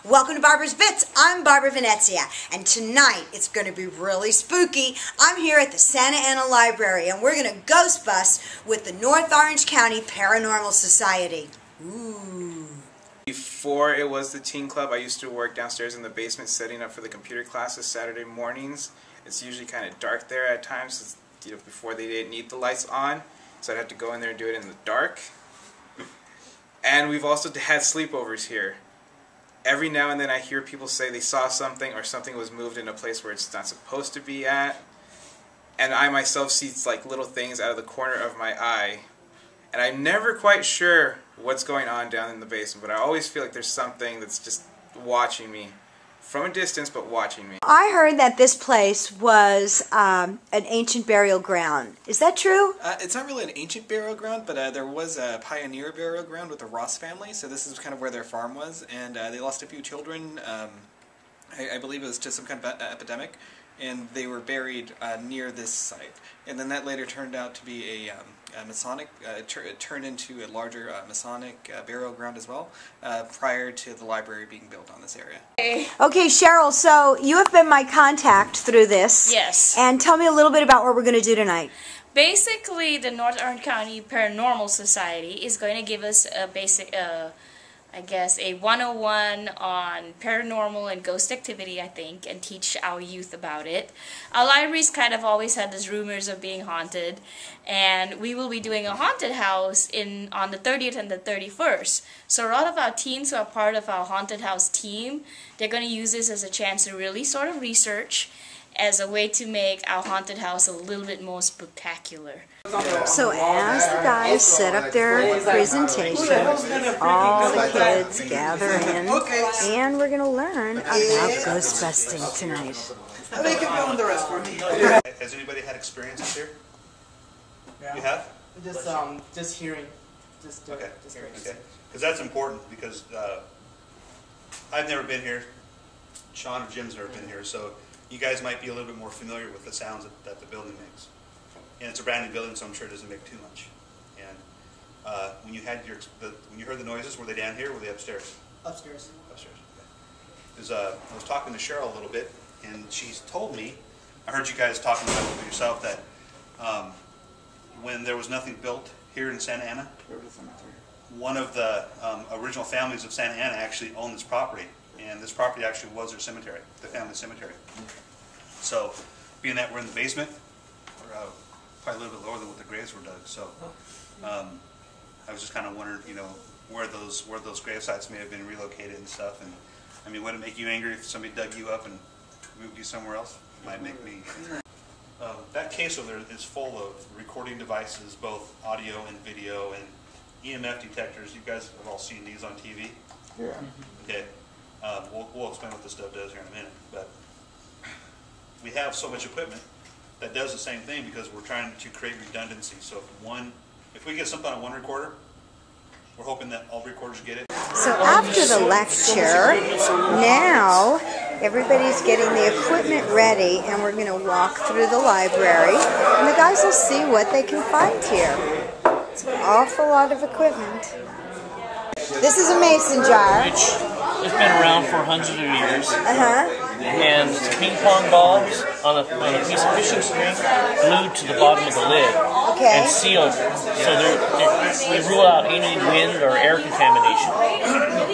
Welcome to Barbara's Bits. I'm Barbara Venezia, and tonight it's going to be really spooky. I'm here at the Santa Ana Library, and we're going to ghost bust with the North Orange County Paranormal Society. Ooh. Before it was the teen club, I used to work downstairs in the basement setting up for the computer classes Saturday mornings. It's usually kind of dark there at times, before they didn't need the lights on, so I'd have to go in there and do it in the dark. And we've also had sleepovers here. Every now and then I hear people say they saw something or something was moved in a place where it's not supposed to be at. And I myself see like little things out of the corner of my eye. And I'm never quite sure what's going on down in the basement, but I always feel like there's something that's just watching me. From a distance, but watching me. I heard that this place was an ancient burial ground. Is that true? It's not really an ancient burial ground, but there was a pioneer burial ground with the Ross family, so this is kind of where their farm was, and they lost a few children. I believe it was to some kind of epidemic, and they were buried near this site. And then that later turned out to be a Masonic, turned into a larger Masonic burial ground as well, prior to the library being built on this area. Okay, Cheryl, so you have been my contact through this. Yes. And tell me a little bit about what we're going to do tonight. Basically, the North Orange County Paranormal Society is going to give us a basic, I guess, a 101 on paranormal and ghost activity, I think, and teach our youth about it. Our library's kind of always had these rumors of being haunted, and we will be doing a haunted house on the 30th and the 31st. So a lot of our teens who are part of our haunted house team, they're going to use this as a chance to really sort of research as a way to make our haunted house a little bit more spectacular. So as the guys set up their presentation, all the kids gather in, and we're going to learn about ghost busting tonight. Has anybody had experiences here? Yeah. You have? Just hearing. Okay. Because that's important, because I've never been here. Sean or Jim's never been here, so you guys might be a little bit more familiar with the sounds that the building makes. And it's a brand new building, so I'm sure it doesn't make too much. And when you heard the noises, were they down here or were they upstairs? Upstairs. Upstairs, okay. Because I was talking to Cheryl a little bit, and she's told me, I heard you guys talking about it with yourself, that when there was nothing built here in Santa Ana, one of the original families of Santa Ana actually owned this property. And this property actually was their cemetery, the family cemetery. So, being that we're in the basement, we're probably a little bit lower than what the graves were dug. So, I was just kind of wondering, where those grave sites may have been relocated and stuff. And I mean, would it make you angry if somebody dug you up and moved you somewhere else? It might make me. That case over there is full of recording devices, both audio and video, and EMF detectors. You guys have all seen these on TV. Yeah. Okay. We'll explain what this stuff does here in a minute, but we have so much equipment that does the same thing because we're trying to create redundancy. So if we get something on one recorder, we're hoping that all recorders get it. So after the lecture, now everybody's getting the equipment ready, and we're going to walk through the library, and the guys will see what they can find here. It's an awful lot of equipment. This is a mason jar. It's been around for hundreds of years. And it's ping pong balls on a piece of fishing string glued to the bottom of the lid and sealed, so we rule out any wind or air contamination.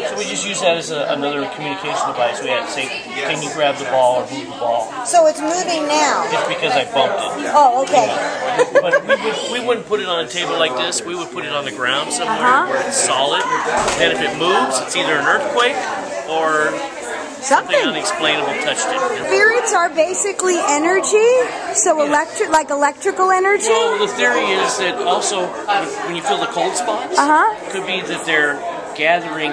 So we just use that as another communication device. We had to say, can you grab the ball or move the ball? So it's moving now? It's because I bumped it. Oh, okay. But we wouldn't put it on a table like this. We would put it on the ground somewhere where it's solid. And if it moves, it's either an earthquake or something unexplainable touched it. Spirits are basically energy, so like electrical energy? Well, the theory is that also when you feel the cold spots, could be that they're gathering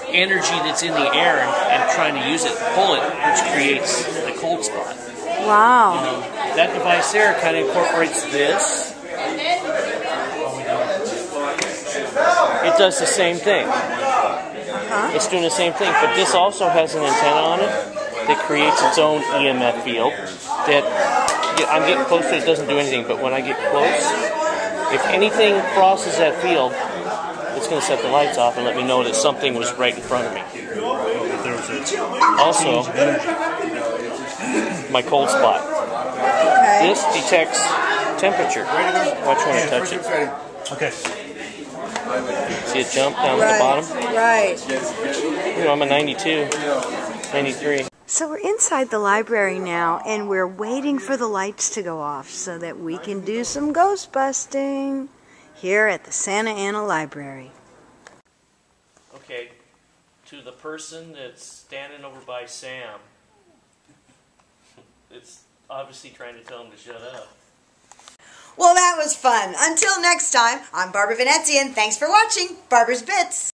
energy that's in the air and trying to use it, pull it, which creates the cold spot. Wow. That device there kind of incorporates this. It does the same thing. It's doing the same thing, but this also has an antenna on it that creates its own EMF field that I'm getting close to. It doesn't do anything, but when I get close, if anything crosses that field, it's going to set the lights off and let me know that something was right in front of me. Also, my cold spot. Okay. This detects temperature. Watch when I touch it. Okay. See it jump down at the bottom? Right. You know, I'm a 92, 93. So we're inside the library now, and we're waiting for the lights to go off so that we can do some ghost busting here at the Santa Ana Library. Okay, to the person that's standing over by Sam, it's obviously trying to tell him to shut up. Well, that was fun. Until next time, I'm Barbara Venezia, and thanks for watching Barbara's Bits.